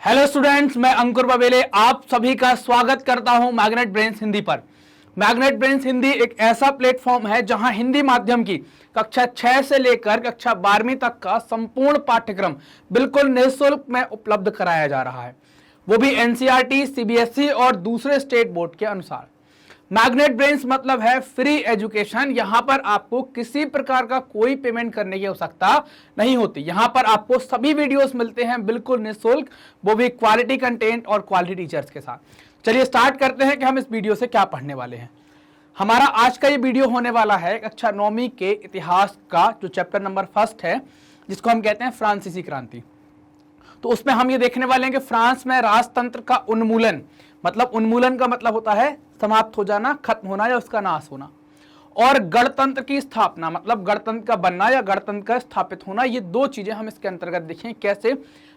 Hello students, मैं अंकुर बबेले आप सभी का स्वागत करता हूं मैग्नेट ब्रेन्स हिंदी पर। मैग्नेट ब्रेन्स हिंदी एक ऐसा प्लेटफॉर्म है जहां हिंदी माध्यम की कक्षा 6 से लेकर कक्षा 12वीं तक का संपूर्ण पाठ्यक्रम बिल्कुल निःशुल्क में उपलब्ध कराया जा रहा है, वो भी एनसीईआरटी, सीबीएसई और दूसरे स्टेट बोर्ड के अनुसार। मैग्नेट ब्रेन्स मतलब है फ्री एजुकेशन। यहां पर आपको किसी प्रकार का कोई पेमेंट करने की आवश्यकता नहीं होती। यहां पर आपको सभी वीडियोस मिलते हैं बिल्कुल निःशुल्क, वो भी क्वालिटी कंटेंट और क्वालिटी टीचर्स के साथ। चलिए स्टार्ट करते हैं कि हम इस वीडियो से क्या पढ़ने वाले हैं। हमारा आज का ये वीडियो होने वाला है कक्षा 9वीं के इतिहास का जो चैप्टर नंबर 1 है, जिसको हम कहते हैं फ्रांसीसी क्रांति। तो उसमें हम ये देखने वाले हैं कि फ्रांस में राजतंत्र का उन्मूलन, मतलब उन्मूलन का मतलब होता है समाप्त हो जाना, खत्म होना या उसका नाश होना, और गणतंत्र की स्थापना मतलब गणतंत्र का बनना या गणतंत्र का स्थापित होना। ये दो चीजें हम इसके अंतर्गत देखें। कैसे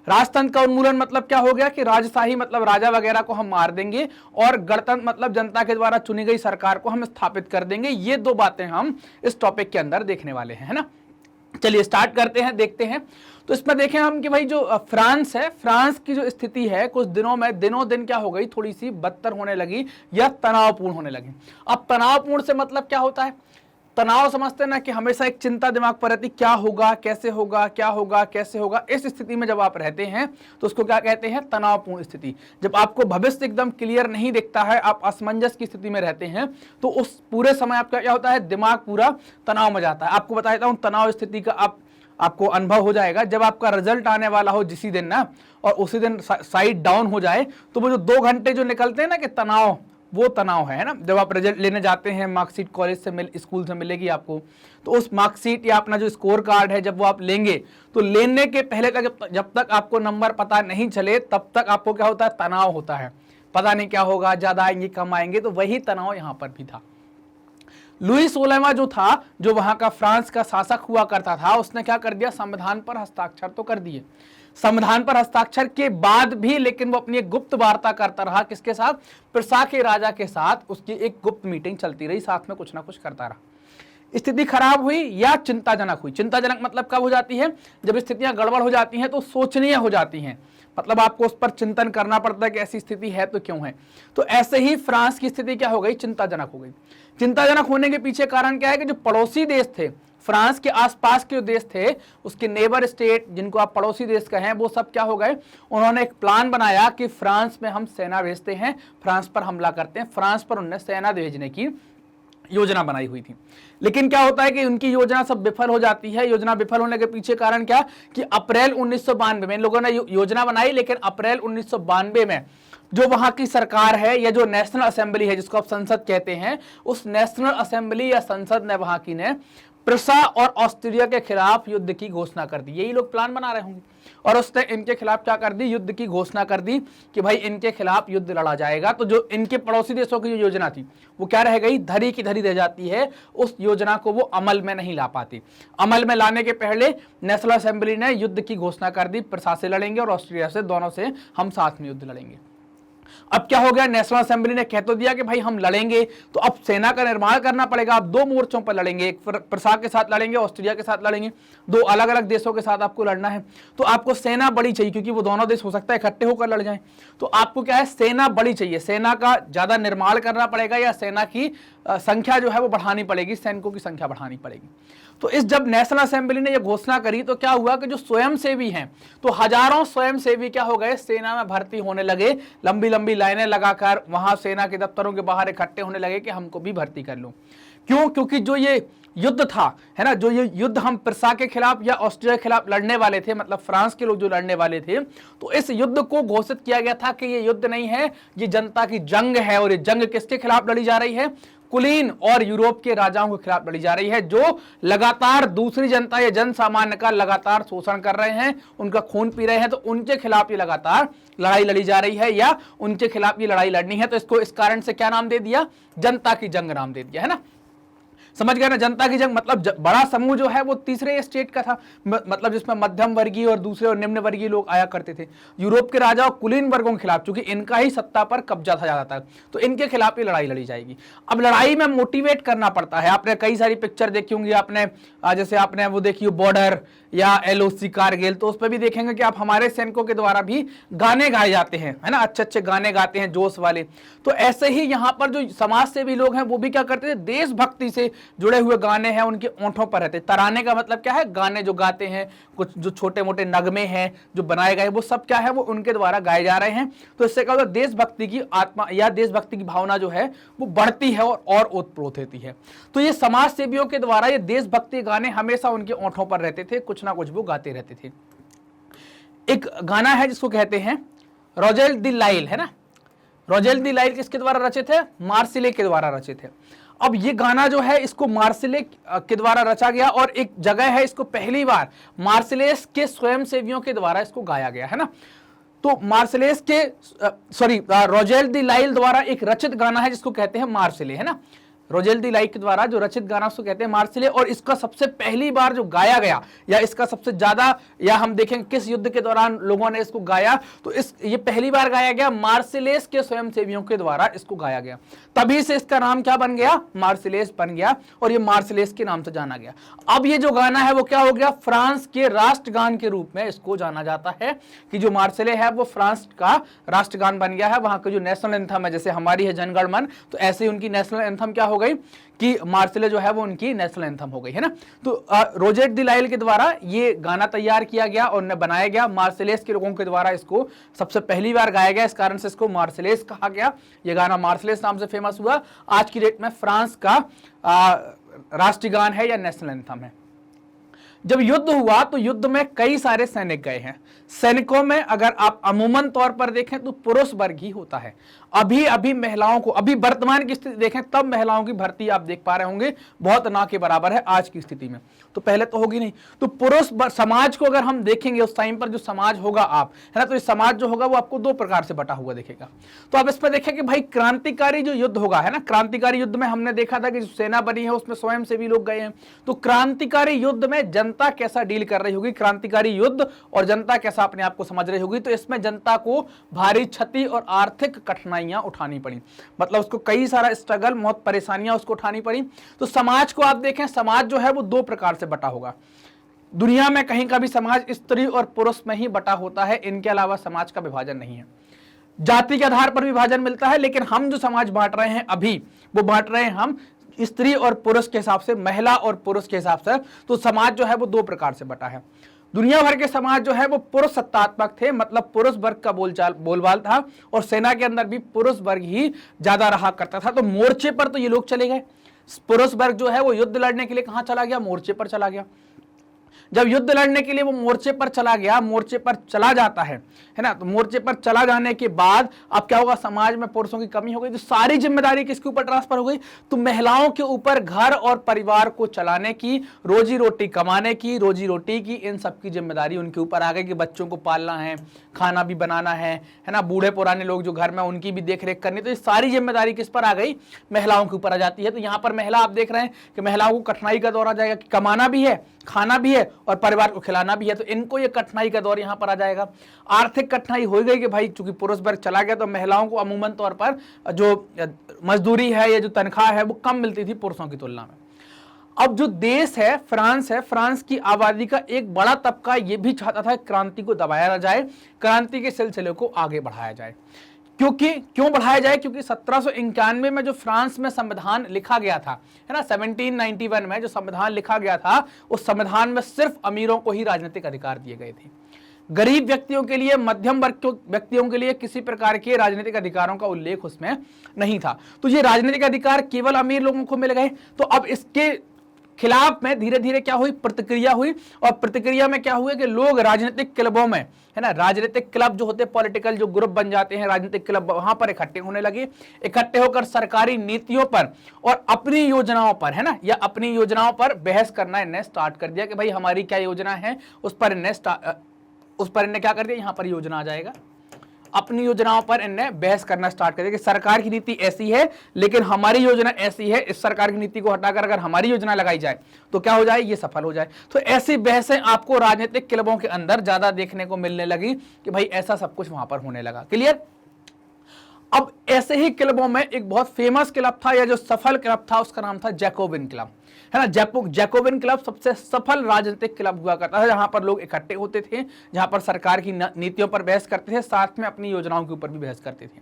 राजतंत्र का उन्मूलन मतलब क्या हो गया कि राजशाही मतलब राजा वगैरह को हम मार देंगे, और गणतंत्र मतलब जनता के द्वारा चुनी गई सरकार को हम स्थापित कर देंगे। ये दो बातें हम इस टॉपिक के अंदर देखने वाले हैं, है ना। चलिए स्टार्ट करते हैं, देखते हैं। तो इसमें देखें हम कि भाई जो फ्रांस है, फ्रांस की जो स्थिति है कुछ दिनों में दिनों दिन क्या हो गई, थोड़ी सी बदतर होने लगी या तनावपूर्ण होने लगी। अब तनावपूर्ण से मतलब क्या होता है, तनाव समझते हैं ना कि हमेशा एक चिंता दिमाग पर रहती, क्या होगा, कैसे होगा, क्या होगा, कैसे होगा। इस स्थिति में जब आप रहते हैं तो उसको क्या कहते हैं, तनावपूर्ण स्थिति। जब आपको भविष्य एकदम क्लियर नहीं दिखता है, आप असमंजस की स्थिति में रहते हैं, तो उस पूरे समय आपका क्या होता है, दिमाग पूरा तनाव में जाता है। आपको बताता हूं तनाव स्थिति का आपको अनुभव हो जाएगा जब आपका रिजल्ट आने वाला हो जिसी दिन ना, और उसी दिन साइड डाउन हो जाए, तो वो जो 2 घंटे जो निकलते हैं ना कि तनाव, वो तनाव है ना। जब आप रिजल्ट लेने जाते हैं, मार्कशीट कॉलेज से स्कूल से मिलेगी आपको, तो उस मार्कशीट या अपना जो स्कोर कार्ड है जब वो आप लेंगे, तो लेने के पहले तक जब तक आपको नंबर पता नहीं चले तब तक आपको क्या होता है, तनाव होता है। पता नहीं क्या होगा, ज्यादा आएंगे कम आएंगे, तो वही तनाव यहाँ पर भी था। लुई 16वां जो था, जो वहां का फ्रांस का शासक हुआ करता था, उसने क्या कर दिया, संविधान पर हस्ताक्षर तो कर दिए। संविधान पर हस्ताक्षर के बाद भी लेकिन वो अपनी एक गुप्त वार्ता करता रहा, किसके साथ, प्रसा के राजा के साथ। उसकी एक गुप्त मीटिंग चलती रही, साथ में कुछ ना कुछ करता रहा। स्थिति खराब हुई या चिंताजनक हुई। चिंताजनक मतलब कब हो जाती है, जब स्थितियां गड़बड़ हो जाती हैं तो सोचनीय हो जाती हैं, मतलब आपको उस पर चिंतन करना पड़ता है कि ऐसी स्थिति है तो क्यों है। तो ऐसे ही फ्रांस की स्थिति क्या हो गई, चिंताजनक हो गई। चिंताजनक होने के पीछे कारण क्या है कि जो पड़ोसी देश थे, फ्रांस के आसपास के जो देश थे, उसके नेबर स्टेट जिनको आप पड़ोसी देश कहें, वो सब क्या हो गए, उन्होंने एक प्लान बनाया कि फ्रांस में हम सेना भेजते हैं, फ्रांस पर हमला करते हैं। फ्रांस पर उन्होंने सेना भेजने की योजना बनाई हुई थी। लेकिन क्या होता है कि उनकी योजना सब विफल हो जाती है। योजना विफल होने के पीछे कारण क्या कि अप्रैल 1992 में इन लोगों ने योजना बनाई, लेकिन अप्रैल 1992 में जो वहां की सरकार है या जो नेशनल असेंबली है, जिसको आप संसद कहते हैं, उस नेशनल असेंबली या संसद ने वहां की ने प्रुसा और ऑस्ट्रिया के खिलाफ युद्ध की घोषणा कर दी। यही लोग प्लान बना रहे होंगे, और उसने इनके खिलाफ क्या कर दी, युद्ध की घोषणा कर दी कि भाई इनके खिलाफ युद्ध लड़ा जाएगा। तो जो इनके पड़ोसी देशों की जो योजना थी वो क्या रह गई, धरी की धरी रह जाती है। उस योजना को वो अमल में नहीं ला पाती। अमल में लाने के पहले नेशनल असेंबली ने युद्ध की घोषणा कर दी, प्रसा से लड़ेंगे और ऑस्ट्रिया से, दोनों से हम साथ में युद्ध लड़ेंगे। अब क्या हो गया, नेशनल असेंबली ने कह तो दिया कि भाई हम लड़ेंगे, तो अब सेना का निर्माण करना पड़ेगा। आप 2 मोर्चों पर लड़ेंगे, एक प्रसा के साथ लड़ेंगे, ऑस्ट्रिया के साथ लड़ेंगे, 2 अलग अलग देशों के साथ आपको लड़ना है। तो आपको सेना बड़ी चाहिए, क्योंकि वो दोनों देश हो सकता है इकट्ठे होकर लड़ जाएं। तो आपको क्या है, सेना बड़ी चाहिए, सेना का ज्यादा निर्माण करना पड़ेगा, या सेना की संख्या जो है वो बढ़ानी पड़ेगी, सैनिकों की संख्या बढ़ानी पड़ेगी। तो इस जब नेशनल असेंबली ने यह घोषणा करी तो क्या हुआ कि जो स्वयंसेवी हैं, तो हजारों स्वयंसेवी क्या हो गए, सेना में भर्ती होने लगे। लंबी लंबी लाइनें लगाकर वहां सेना के दफ्तरों के बाहर इकट्ठे होने लगे कि हमको भी भर्ती कर लो। क्यों, क्योंकि जो ये युद्ध था, है ना, जो ये युद्ध हम प्रसा के खिलाफ या ऑस्ट्रिया के खिलाफ लड़ने वाले थे, मतलब फ्रांस के लोग जो लड़ने वाले थे, तो इस युद्ध को घोषित किया गया था कि ये युद्ध नहीं है, ये जनता की जंग है। और ये जंग किसके खिलाफ लड़ी जा रही है, कुलीन और यूरोप के राजाओं के खिलाफ लड़ी जा रही है, जो लगातार दूसरी जनता या जन सामान्य का लगातार शोषण कर रहे हैं, उनका खून पी रहे हैं। तो उनके खिलाफ ये लगातार लड़ाई लड़ी जा रही है, या उनके खिलाफ ये लड़ाई लड़नी है। तो इसको इस कारण से क्या नाम दे दिया, जनता की जंग नाम दे दिया, है ना। समझ गए ना, जनता की जंग मतलब बड़ा समूह जो है वो तीसरे स्टेट का था, मतलब जिसमें मध्यम वर्गीय और दूसरे और निम्न वर्गीय लोग आया करते थे। यूरोप के राजा और कुलीन वर्गों के खिलाफ, चूंकि इनका ही सत्ता पर कब्जा था ज्यादातर, तो इनके खिलाफ ही लड़ाई लड़ी जाएगी। अब लड़ाई में मोटिवेट करना पड़ता है। आपने कई सारी पिक्चर देखी होंगी, आपने जैसे आपने वो देखी बॉर्डर या LOC कारगिल, तो उस पर भी देखेंगे कि आप हमारे सैनिकों के द्वारा भी गाने गाए जाते हैं, है ना, अच्छे अच्छे गाने गाते हैं जोश वाले। तो ऐसे ही यहाँ पर जो समाज सेवी लोग हैं वो भी क्या करते थे, देशभक्ति से जुड़े हुए गाने हैं उनके ओंठों पर रहते। तराने का मतलब क्या है, गाने जो गाते हैं, कुछ जो छोटे मोटे नगमे हैं जो बनाए गए, वो सब क्या है, वो उनके द्वारा गाए जा रहे हैं। तो इससे क्या होता है, देशभक्ति की आत्मा या देशभक्ति की भावना जो है वो बढ़ती है और ओतप्रोत होती है। तो ये समाज सेवियों के द्वारा ये देशभक्ति गाने हमेशा उनके ओंठों पर रहते थे, कुछ ना कुछ वो गाते रहते थे। एक गाना है जिसको कहते हैं रोजेल दी लाइल, है ना। रोजेल दी लाइल किसके द्वारा रचित है, मार्सिले के द्वारा रचित है। अब ये गाना जो है इसको मार्सिले के द्वारा रचा गया, और एक जगह है इसको पहली बार मार्सिलेस के स्वयंसेवियों के द्वारा इसको गाया गया, है ना। तो मार्सिलेस के रोजेल दी लाइल द्वारा एक रचित गाना है जिसको कहते हैं मार्सिले, है ना। रोजेल दी लाइल के द्वारा जो रचित गाना उसको कहते हैं मार्सिले, और इसका सबसे पहली बार जो गाया गया, या इसका सबसे ज्यादा, या हम देखेंगे किस युद्ध के दौरान लोगों ने इसको गाया, तो ये पहली बार गाया गया मार्सिलेस के स्वयंसेवियों के द्वारा इसको गाया गया। तभी से इसका नाम क्या बन गया, मार्सिलेस बन गया, और ये मार्सिलेस के नाम से जाना गया। अब ये जो गाना है वो क्या हो गया, फ्रांस के राष्ट्रगान के रूप में इसको जाना जाता है, कि जो मार्सिले है वो फ्रांस का राष्ट्रगान बन गया है। वहां का जो नेशनल एंथम है, जैसे हमारी है जनगण मन, तो ऐसे ही उनकी नेशनल एंथम क्या हो गई कि मार्सिले जो है वो उनकी नेशनल एंथम हो गई, है ना। तो रोजेल दी लाइल के द्वारा ये गाना तैयार किया गया और बनाया गया, मार्सिलेस के लोगों के द्वारा इसको सबसे पहली बार गाया गया, इस कारण से इसको मार्सिलेस कहा गया। ये गाना मार्सिलेस नाम से फेमस हुआ। आज की डेट में फ्रांस का राष्ट्रीय गान है या नेशनल एंथम है। जब युद्ध हुआ तो युद्ध में कई सारे सैनिक गए हैं। सैनिकों में अगर आप अमूमन तौर पर देखें तो पुरुष वर्ग ही होता है। अभी महिलाओं को, अभी वर्तमान की स्थिति देखें तब महिलाओं की भर्ती आप देख पा रहे होंगे बहुत ना के बराबर है आज की स्थिति में, तो पहले तो होगी नहीं। तो पुरुष समाज को अगर हम देखेंगे उस टाइम पर जो समाज होगा आप, है ना, तो इस समाज जो होगा वो आपको दो प्रकार से बटा हुआ दिखेगा। तो आप इस पर देखें कि भाई क्रांतिकारी जो युद्ध होगा, है ना, क्रांतिकारी युद्ध में हमने देखा था कि जो सेना बनी है उसमें स्वयं से भी लोग गए हैं। तो क्रांतिकारी युद्ध में जनता कैसा डील कर रही होगी, क्रांतिकारी युद्ध और जनता कैसा अपने आप को समझ रही होगी, तो इसमें जनता को भारी क्षति और आर्थिक कठिनाइयां उठानी पड़ी, मतलब उसको कई सारा स्ट्रगल, बहुत परेशानियां उसको उठानी पड़ी। तो समाज को आप देखें, समाज जो है वो दो प्रकार से बटा होगा। दुनिया में कहीं का भी समाज स्त्री और पुरुष में ही बटा होता है, इनके अलावा समाज का विभाजन नहीं है। जाति के आधार पर विभाजन मिलता है, लेकिन हम जो समाज बांट रहे हैं अभी, वो बांट रहे हैं हम स्त्री और पुरुष के हिसाब से, महिला और पुरुष के हिसाब से। तो समाज जो है वो दो प्रकार से बटा है। दुनिया भर के समाज जो है वो पुरुष सत्तात्मक थे, मतलब पुरुष वर्ग का बोलबाल था, और सेना के अंदर भी पुरुष वर्ग ही ज्यादा रहा करता था। तो मोर्चे पर तो ये लोग चले गए, पुरुष वर्ग जो है वो युद्ध लड़ने के लिए कहां चला गया, मोर्चे पर चला गया। जब युद्ध लड़ने के लिए वो मोर्चे पर चला गया, मोर्चे पर चला जाता है ना, तो मोर्चे पर चला जाने के बाद अब क्या होगा, समाज में पुरुषों की कमी हो गई, तो सारी जिम्मेदारी किसके ऊपर ट्रांसफर हो गई, तो महिलाओं के ऊपर घर और परिवार को चलाने की, रोजी रोटी कमाने की, रोजी रोटी की, इन सब की जिम्मेदारी उनके ऊपर आ गई कि बच्चों को पालना है, खाना भी बनाना है ना, बूढ़े पुराने लोग जो घर में उनकी भी देख रेख करनी। तो ये सारी जिम्मेदारी किस पर आ गई, महिलाओं के ऊपर आ जाती है। तो यहाँ पर महिला आप देख रहे हैं कि महिलाओं को कठिनाई का दौर आ जाएगा कि कमाना भी है, खाना भी है और परिवार को खिलाना भी है, तो इनको ये कठिनाई का दौर यहाँ पर आ जाएगा। आर्थिक कठिनाई हो गई कि भाई चूंकि पुरुष वर्ग चला गया तो महिलाओं को अमूमन तौर पर जो मजदूरी है या जो तनख्वाह है वो कम मिलती थी पुरुषों की तुलना में। अब जो देश है फ्रांस की आबादी का एक बड़ा तबका ये भी चाहता था क्रांति को दबाया ना जाए, क्रांति के सिलसिले को आगे बढ़ाया जाए। क्यों बढ़ाया जाए, क्योंकि 1791 में जो फ्रांस में संविधान लिखा गया था, है ना, 1791 में जो संविधान लिखा गया था, उस संविधान में सिर्फ अमीरों को ही राजनीतिक अधिकार दिए गए थे। गरीब व्यक्तियों के लिए, मध्यम वर्ग व्यक्तियों के लिए किसी प्रकार के राजनीतिक अधिकारों का उल्लेख उसमें नहीं था। तो ये राजनीतिक अधिकार केवल अमीर लोगों को मिल गए। तो अब इसके खिलाफ में धीरे धीरे क्या हुई, प्रतिक्रिया हुई, और प्रतिक्रिया में क्या हुआ कि लोग राजनीतिक क्लबों में, है ना, राजनीतिक क्लब जो होते हैं, पॉलिटिकल जो ग्रुप बन जाते हैं, राजनीतिक क्लब, वहां पर इकट्ठे होने लगे। इकट्ठे होकर सरकारी नीतियों पर और अपनी योजनाओं पर, है ना, या अपनी योजनाओं पर बहस करना इन्हें स्टार्ट कर दिया कि भाई हमारी क्या योजना है, उस पर इन्हें क्या कर दिया, यहाँ पर योजना आ जाएगा। अपनी योजनाओं पर इनने बहस करना स्टार्ट कर दिया कि सरकार की नीति ऐसी है लेकिन हमारी योजना ऐसी है, इस सरकार की नीति को हटाकर अगर हमारी योजना लगाई जाए तो क्या हो जाए, ये सफल हो जाए। तो ऐसी बहसें आपको राजनीतिक क्लबों के अंदर ज्यादा देखने को मिलने लगी कि भाई ऐसा सब कुछ वहां पर होने लगा। क्लियर। अब ऐसे ही क्लबों में एक बहुत फेमस क्लब था या जो सफल क्लब था उसका नाम था जैकोबिन क्लब, है ना। जैकोबिन क्लब सबसे सफल राजनीतिक क्लब हुआ करता था, जहां पर लोग इकट्ठे होते थे, जहां पर सरकार की नीतियों पर बहस करते थे, साथ में अपनी योजनाओं के ऊपर भी बहस करते थे।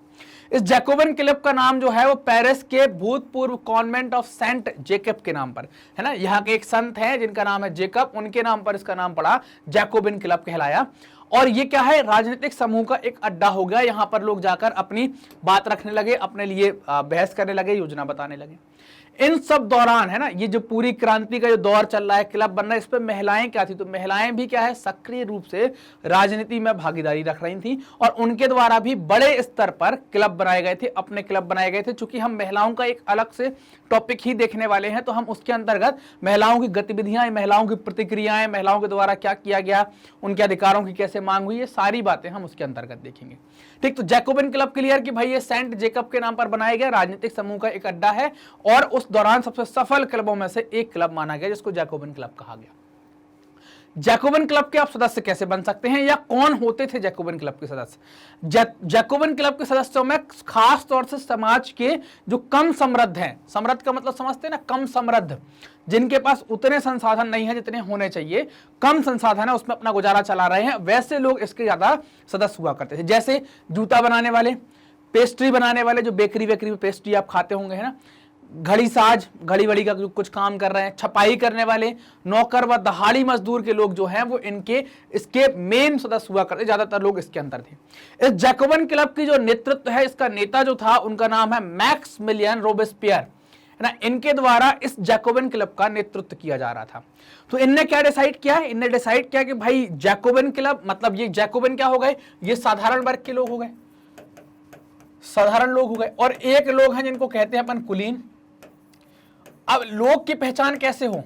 इस जैकोबिन क्लब का नाम जो है वो पेरिस के भूतपूर्व कॉन्वेंट ऑफ सेंट जेकब के नाम पर, है ना। यहाँ के एक संत हैं जिनका नाम है जेकब, उनके नाम पर इसका नाम पड़ा, जैकोबिन क्लब कहलाया। और ये क्या है, राजनीतिक समूह का एक अड्डा हो गया। यहां पर लोग जाकर अपनी बात रखने लगे, अपने लिए बहस करने लगे, योजना बताने लगे। इन सब दौरान, है ना, ये जो पूरी क्रांति का जो दौर चल रहा है, क्लब बन रहा है, इस पे महिलाएं क्या थी, तो महिलाएं भी क्या है, सक्रिय रूप से राजनीति में भागीदारी रख रही थी और उनके द्वारा भी बड़े स्तर पर क्लब बनाए गए थे, अपने क्लब बनाए गए थे। चूंकि हम महिलाओं का एक अलग से टॉपिक ही देखने वाले हैं तो हम उसके अंतर्गत महिलाओं की गतिविधियां, महिलाओं की प्रतिक्रियाएं, महिलाओं के द्वारा क्या किया गया, उनके अधिकारों की कैसे मांग हुई, ये सारी बातें हम उसके अंतर्गत देखेंगे। ठीक, तो जैकोबिन क्लब क्लियर कि भाई ये सेंट जेकब के नाम पर बनाया गया राजनीतिक समूह का एक अड्डा है और उस दौरान सबसे सफल क्लबों में से एक क्लब माना गया जिसको जैकोबिन क्लब कहा गया। जैकोबिन क्लब के आप सदस्य कैसे बन सकते हैं या कौन होते थे जैकोबिन क्लब के सदस्य? जैकोबिन क्लब के सदस्यों में खास तौर से समाज के जो कम समृद्ध हैं, समृद्ध का मतलब समझते हैं ना, कम समृद्ध, जिनके पास उतने संसाधन नहीं है जितने होने चाहिए, कम संसाधन है, उसमें अपना गुजारा चला रहे हैं, वैसे लोग इसके ज्यादा सदस्य हुआ करते थे। जैसे जूता बनाने वाले, पेस्ट्री बनाने वाले, जो बेकरी वेकरी में पेस्ट्री आप खाते होंगे, है ना, घड़ी साज, घड़ी वड़ी का कुछ काम कर रहे हैं, छपाई करने वाले, नौकर व दहाड़ी मजदूर के लोग जो हैं वो इसके मेन सदस्य हुआ करते, ज्यादातर लोग इसके अंदर थे। इस जैकोबिन क्लब की जो नेतृत्व है, इसका नेता जो था उनका नाम है मैक्समिलियन रोबेस्पियर, है ना। इनके द्वारा इस जैकोबिन क्लब का नेतृत्व किया जा रहा था। तो इनने क्या डिसाइड किया, इनने डिसाइड किया कि भाई जैकोबिन क्लब मतलब ये जैकोबिन क्या हो गए, ये साधारण वर्ग के लोग हो गए, साधारण लोग हो गए, और एक लोग हैं जिनको कहते हैं अपन कुलीन। अब लोग की पहचान कैसे हो,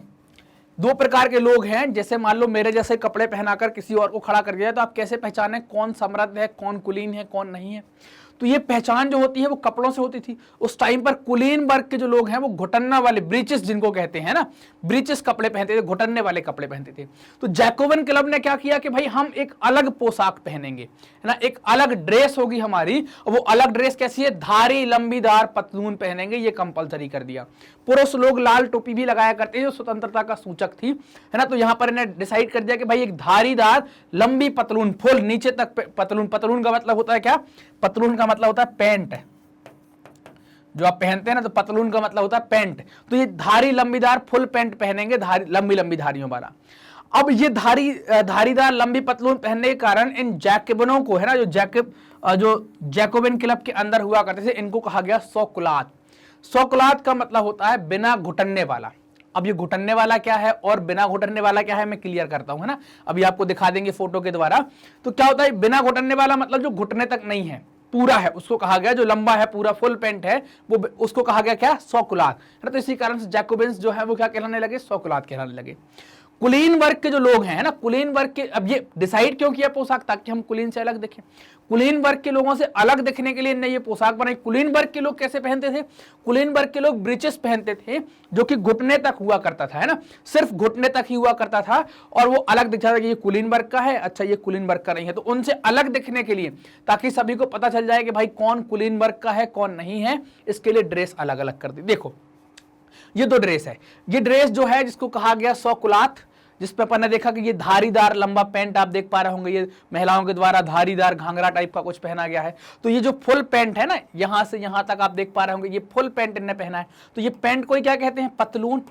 दो प्रकार के लोग हैं, जैसे मान लो मेरे जैसे कपड़े पहनाकर किसी और को खड़ा कर दिया तो आप कैसे पहचाने कौन समृद्ध है, कौन कुलीन है, कौन नहीं है? तो ये पहचान जो होती है वो कपड़ों से होती थी। उस टाइम पर कुलीन वर्ग के जो लोग हैं वो घुटन्ना वाले, ब्रीचेस जिनको कहते हैं ना, ब्रीचेस कपड़े पहनते थे, घुटन्ने वाले कपड़े पहनते थे। तो जैकोबिन क्लब ने क्या किया कि भाई हम एक अलग पोशाक पहनेंगे, है ना, एक अलग ड्रेस होगी हमारी। वो अलग ड्रेस कैसी है, धारी लंबीदार पतलून पहनेंगे, ये कंपलसरी कर दिया। पुरुष लोग लाल टोपी भी लगाया करते थे जो स्वतंत्रता का सूचक थी, है ना। तो यहां पर इन्हें डिसाइड कर दिया कि भाई एक धारीदार लंबी पतलून, फुल नीचे तक पतलून, पतलून का मतलब होता है क्या, पतलून का मतलब होता है पैंट, जो आप पहनते हैं ना, तो पतलून का मतलब होता है पैंट। तो ये धारी लंबीदार फुल पैंट पहनेंगे, लंबी लंबी धारियों वाला। अब ये धारीदार लंबी पतलून पहनने के कारण इन जैकोबिनों को, है ना, जो जैकोबिन क्लब के अंदर हुआ करते थे, इनको कहा गया सोकुलात। सोकुलात का मतलब होता है बिना घुटनने वाला। अब ये घुटनने वाला क्या है और बिना घुटनने वाला क्या है मैं क्लियर करता हूं, है ना। अभी आपको दिखा देंगे फोटो के द्वारा। तो क्या होता है, बिना घुटनने वाला मतलब जो घुटने तक नहीं है, पूरा है, उसको कहा गया, जो लंबा है, पूरा फुल पैंट है, वो उसको कहा गया क्या, सोकुलात, है ना। तो इसी कारण से जैकोबिन्स जो है वो क्या कहलाने लगे, सोकुलात कहलाने लगे। कुलीन वर्ग के जो लोग हैं ना, कुलीन वर्ग के, अब ये डिसाइड क्यों किया पोशाक, ताकि हम कुलीन से अलग दिखें। कुलीन वर्ग के लोगों से अलग दिखने के लिए इन्होंने ये पोशाक बनाई। कुलीन वर्ग के लोग कैसे पहनते थे, कुलीन वर्ग के लोग ब्रीचेस पहनते थे जो कि घुटने तक हुआ करता था, है ना, सिर्फ घुटने तक ही हुआ करता था, और वो अलग दिखता था कि ये कुलीन वर्ग का है, अच्छा ये कुलीन वर्ग का नहीं है। तो उनसे अलग दिखने के लिए, ताकि सभी को पता चल जाए कि भाई कौन कुलीन वर्ग का है कौन नहीं है, इसके लिए ड्रेस अलग अलग कर दी। देखो ये दो ड्रेस है, ये ड्रेस जो है जिसको कहा गया सोकुलात, जिस पे अपन ने देखा कि ये धारीदार लंबा पैंट आप देख पा रहे होंगे, ये महिलाओं के द्वारा धारीदार घाघरा टाइप का कुछ पहना गया है। तो ये जो फुल पैंट है ना, यहां से यहां तक आप देख पा रहे होंगे, ये फुल पैंट इन्हें पहना है। तो ये पैंट को क्या कहते हैं, पतलून।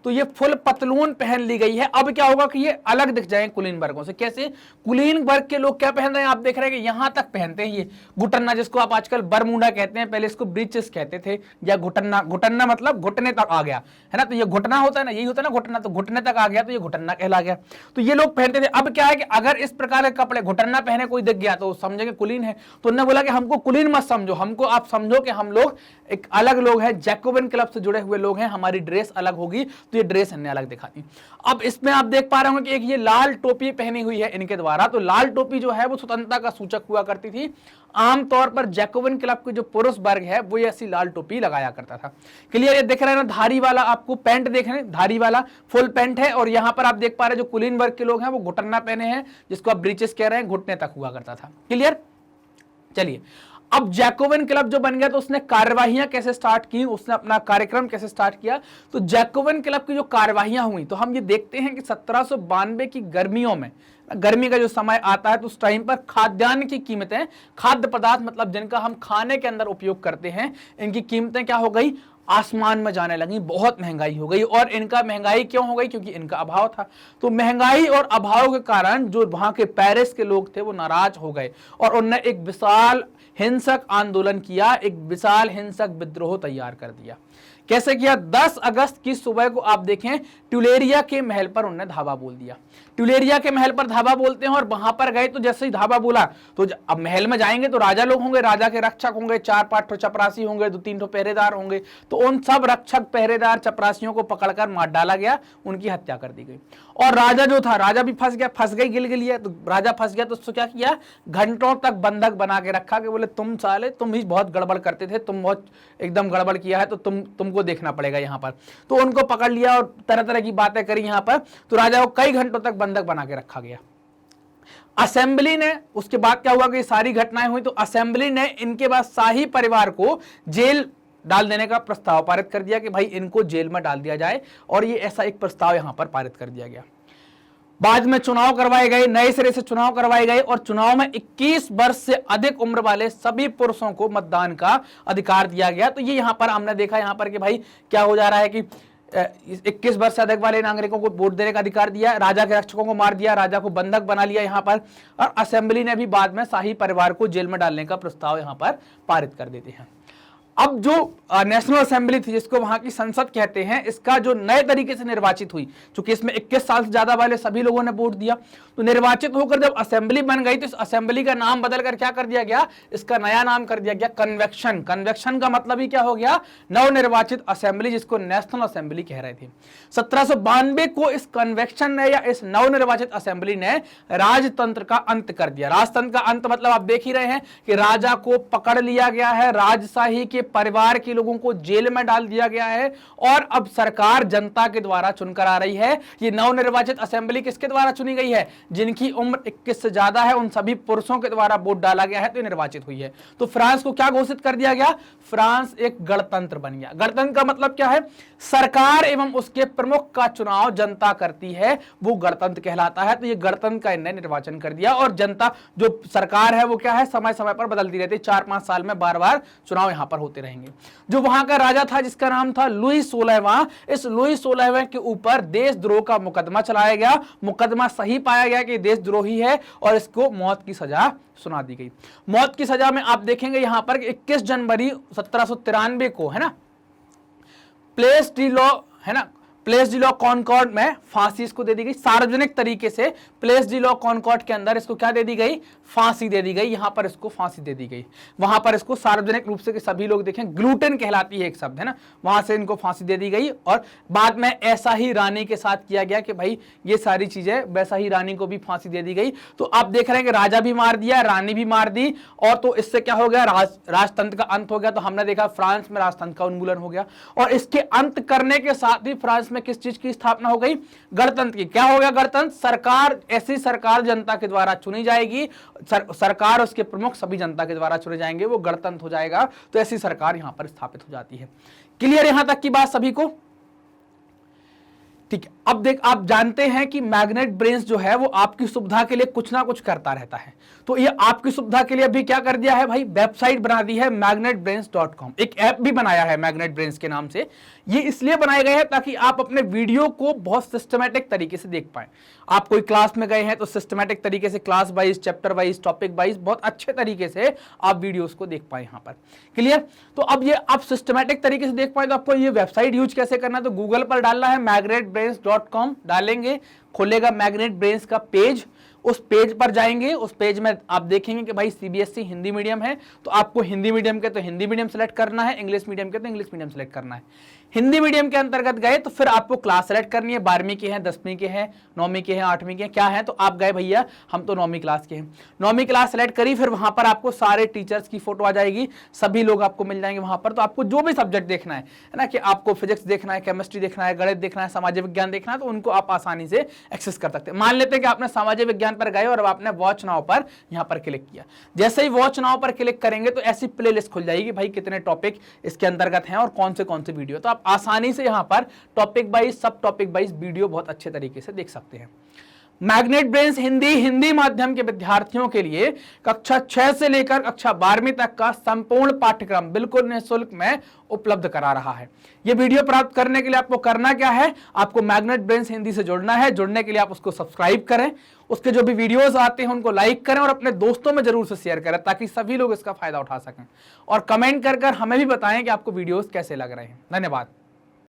तो ये फुल पतलून पहन ली गई है। अब क्या होगा कि ये अलग दिख जाएंगे कुलीन वर्गों से। कैसे, कुलीन वर्ग के लोग क्या पहन रहे हैं, आप देख रहे हैं कि यहां तक पहनते हैं ये घुटन्ना, जिसको आप आजकल बरमूडा कहते हैं, पहले इसको ब्रीचेस कहते थे, या घुटन्ना। घुटन्ना मतलब घुटने तक आ गया, है ना। तो ये घुटना होता है ना, यही होता है ना घुटना, तो घुटने तक आ गया तो ये घुटन्ना कहला गया। तो ये लोग पहनते थे। अब क्या है कि अगर इस प्रकार के कपड़े घुटन्ना पहने कोई दिख गया तो समझेंगे कुलीन है। तो उन्होंने बोला कि हमको कुलीन मत समझो, हमको आप समझो कि हम लोग एक अलग लोग हैं, जैकोबिन क्लब से जुड़े हुए लोग हैं, हमारी ड्रेस अलग होगी। तो ये ड्रेस इन्हें अलग दिखाती। अब इसमें आप देख पा रहे होंगे कि एक ये लाल टोपी पहनी हुई है इनके द्वारा, तो लाल टोपी जो है वो स्वतंत्रता का सूचक हुआ करती थी। आमतौर पर जैकोबिन क्लब के जो पुरुष वर्ग है वो ऐसी लाल टोपी लगाया करता था। क्लियर, ये देख रहे हैं ना, धारी वाला आपको पैंट देख रहे हैं, धारी वाला फुल पैंट है, और यहाँ पर आप देख पा रहे हैं जो कुलीन वर्ग के लोग हैं वो घुटना पहने हैं, जिसको आप ब्रीचेस कह रहे हैं, घुटने तक हुआ करता था। क्लियर, चलिए अब जैकोबिन क्लब जो बन गया तो उसने कार्यवाहियां कैसे स्टार्ट की, उसने अपना कार्यक्रम कैसे स्टार्ट किया। तो जैकोबिन क्लब की जो कार्यवाहियां हुई तो हम ये देखते हैं कि 1792 की गर्मियों में, गर्मी का जो समय आता है तो उस टाइम पर खाद्यान्न की कीमतें, खाद्य पदार्थ मतलब जिनका हम खाने के अंदर उपयोग करते हैं, इनकी कीमतें क्या हो गई, आसमान में जाने लगी, बहुत महंगाई हो गई। और इनका महंगाई क्यों हो गई, क्योंकि इनका अभाव था। तो महंगाई और अभाव के कारण जो वहां के पेरिस के लोग थे वो नाराज हो गए और उन्होंने एक विशाल हिंसक आंदोलन किया, एक विशाल हिंसक विद्रोह तैयार कर दिया। कैसे किया, 10 अगस्त की सुबह को आप देखें ट्यूलेरिया के महल पर उन्होंने धावा बोल दिया। ट्यूलेरिया के महल पर धावा बोलते हैं और वहां पर गए तो जैसे ही धावा बोला तो अब महल में जाएंगे तो राजा लोग होंगे, राजा के रक्षक होंगे, 4-5 चपरासी होंगे, 2-3 पहरेदार होंगे, तो उन सब रक्षक पहरेदार चपरासियों को पकड़कर मार डाला गया, उनकी हत्या कर दी गई। और राजा जो था, राजा भी फंस गया, फंस गई गिलगिलिया, तो राजा फंस गया तो उसको क्या किया, घंटों तक बंधक बना के रखा कि बोले तुम साले तुम ही बहुत गड़बड़ करते थे, तुम बहुत एकदम गड़बड़ किया है तो तुमको देखना पड़ेगा यहाँ पर। तो उनको पकड़ लिया और तरह तरह की बातें करी यहाँ पर, तो राजा को कई घंटों तक बंधक बना के रखा गया। असेंबली ने, उसके बाद क्या हुआ कि सारी घटनाएं हुई तो असेंबली ने इनके बाद शाही परिवार को जेल डाल देने का प्रस्ताव पारित कर दिया कि भाई इनको जेल में डाल दिया जाए, और ये ऐसा एक प्रस्ताव यहां पर पारित कर दिया गया। बाद में चुनाव करवाए गए, नए सिरे से चुनाव करवाए गए और चुनाव में 21 वर्ष से अधिक उम्र वाले सभी पुरुषों को मतदान का अधिकार दिया गया। तो ये यहां पर हमने देखा यहां पर कि भाई क्या हो जा रहा है कि 21 वर्ष से अधिक वाले नागरिकों को वोट देने का अधिकार दिया, राजा के रक्षकों को मार दिया, राजा को बंधक बना लिया यहां पर, और असेंबली ने भी बाद में शाही परिवार को जेल में डालने का प्रस्ताव यहां पर पारित कर देते हैं। अब जो नेशनल असेंबली थी, जिसको वहां की संसद कहते हैं, इसका जो नए तरीके से निर्वाचित हुई, चूंकि इसमें 21 साल से ज्यादा वाले सभी लोगों ने वोट दिया, तो निर्वाचित होकर जब असेंबली बन गई तो इस असेंबली का नाम बदलकर क्या कर दिया गया, इसका नया नाम कर दिया गया कन्वेक्शन। कन्वेक्शन का मतलब ही क्या हो गया, नवनिर्वाचित असेंबली, जिसको नेशनल असेंबली कह रहे थे। 1792 को इस कन्वेक्शन ने या इस नवनिर्वाचित असेंबली ने राजतंत्र का अंत कर दिया। राजतंत्र का अंत मतलब आप देख ही रहे हैं कि राजा को पकड़ लिया गया है, राजशाही के परिवार के लोगों को जेल में डाल दिया गया है, और अब सरकार जनता के द्वारा चुनकर आ रही है। ये नवनिर्वाचित असेंबली किसके द्वारा चुनी गई है, जिनकी उम्र 21 से ज्यादा है, उन सभी पुरुषों के द्वारा वोट डाला गया है, तो निर्वाचित हुई है। तो फ्रांस को क्या घोषित कर दिया गया, फ्रांस एक गणतंत्र बन गया। गणतंत्र का मतलब क्या है, सरकार एवं उसके प्रमुख का चुनाव जनता करती है, वो गणतंत्र कहलाता है। तो ये गणतंत्र का इन्हें निर्वाचन कर दिया, और जनता जो सरकार है वो क्या है, समय समय पर बदलती रहती है, 4-5 साल में बार-बार चुनाव यहां पर होते रहेंगे। जो वहां का राजा था जिसका नाम था लुई 16वां, इस लुई 16वें के ऊपर देशद्रोह का मुकदमा चलाया गया। मुकदमा सही पाया गया कि देशद्रोही है और इसको मौत की सजा सुना दी गई। मौत की सजा में आप देखेंगे यहां पर 21 जनवरी 1793 को, है ना, प्लेस डी लॉ, है ना, प्लेस डी लॉ कॉनकॉर्ड में फांसी इसको दे दी गई। सार्वजनिक तरीके से प्लेस डी लॉ कॉनकॉर्ड के अंदर इसको क्या दे दी गई, फांसी दे दी गई। यहां पर इसको फांसी दे दी गई, वहां पर इसको सार्वजनिक रूप से कि सभी लोग देखें, ग्लूटेन कहलाती है एक शब्द, है ना, वहां से इनको फांसी दे दी गई। और बाद में ऐसा ही रानी के साथ किया गया कि भाई ये सारी चीजें, वैसा ही रानी को भी फांसी दे दी गई। तो आप देख रहे हैं कि राजा भी मार दिया, रानी भी मार दी, और तो इससे क्या हो गया, राजतंत्र का अंत हो गया। तो हमने देखा फ्रांस में राजतंत्र का उन्मूलन हो गया, और इसके अंत करने के साथ ही फ्रांस में किस चीज की स्थापना हो गई, गणतंत्र की। क्या हो गया गणतंत्र, सरकार, ऐसी सरकार जनता के द्वारा चुनी जाएगी, सरकार उसके प्रमुख सभी जनता के द्वारा चुने जाएंगे, वो गणतंत्र हो जाएगा। तो ऐसी सरकार यहां पर स्थापित हो जाती है। क्लियर यहां तक की बात सभी को, ठीक है। अब देख, आप जानते हैं कि मैग्नेट ब्रेन्स जो है वो आपकी सुविधा के लिए कुछ ना कुछ करता रहता है। तो ये आपकी सुविधा के लिए अभी क्या कर दिया है भाई, वेबसाइट बना दी है magnetbrains.com। एक ऐप भी बनाया है मैग्नेट ब्रेन्स के नाम से। ये इसलिए बनाए गए हैं ताकि आप अपने वीडियो को बहुत सिस्टमैटिक तरीके से देख पाएं। आप कोई क्लास में गए हैं तो सिस्टमैटिक तरीके से, class wise, chapter wise, topic wise, बहुत अच्छे तरीके से आप वीडियोस को देख पाए यहां पर। क्लियर। तो अब ये आप सिस्टमैटिक तरीके से देख पाए तो आपको ये वेबसाइट यूज कैसे करना है, तो गूगल पर डालना है magnetbrains.com, डालेंगे, खुलेगा मैग्नेट ब्रेन्स का पेज। उस पेज पर जाएंगे, उस पेज में आप देखेंगे कि भाई सीबीएसई हिंदी मीडियम है, तो आपको हिंदी मीडियम के तो हिंदी मीडियम सेलेक्ट करना है, इंग्लिश मीडियम के तो इंग्लिश मीडियम सेलेक्ट करना है। हिंदी मीडियम के अंतर्गत गए तो फिर आपको क्लास सेलेक्ट करनी है, 12वीं के हैं, 10वीं के हैं, 9वीं के हैं, 8वीं के हैं, क्या है, तो आप गए भैया हम तो 9वीं क्लास के हैं, 9वीं क्लास सेलेक्ट करी, फिर वहां पर आपको सारे टीचर्स की फोटो आ जाएगी, सभी लोग आपको मिल जाएंगे वहां पर। तो आपको जो भी सब्जेक्ट देखना है ना, कि आपको फिजिक्स देखना है, केमिस्ट्री देखना है, गणित देखना है, सामाजिक विज्ञान देखना है, तो उनको आप आसानी से एक्सेस कर सकते हैं। मान लेते हैं कि आपने सामाजिक विज्ञान पर गए और अब आपने वॉच नाउ पर यहां पर क्लिक किया, जैसे ही वॉच नाउ पर क्लिक करेंगे तो ऐसी प्लेलिस्ट खुल जाएगी, भाई कितने टॉपिक इसके अंतर्गत हैं और कौन से वीडियो, तो आप आसानी से यहां पर टॉपिक वाइज, सब टॉपिक वाइज वीडियो बहुत अच्छे तरीके से देख सकते हैं। मैग्नेट ब्रेन्स हिंदी माध्यम के विद्यार्थियों के लिए कक्षा 6 से लेकर कक्षा 12वीं तक का संपूर्ण पाठ्यक्रम बिल्कुल निःशुल्क में उपलब्ध करा रहा है। यह वीडियो प्राप्त करने के लिए आपको करना क्या है, आपको मैग्नेट ब्रेन्स हिंदी से जुड़ना है। जुड़ने के लिए आप उसको सब्सक्राइब करें, उसके जो भी वीडियोस आते हैं उनको लाइक करें और अपने दोस्तों में जरूर से शेयर करें ताकि सभी लोग इसका फायदा उठा सकें, और कमेंट कर हमें भी बताएं कि आपको वीडियोस कैसे लग रहे हैं। धन्यवाद।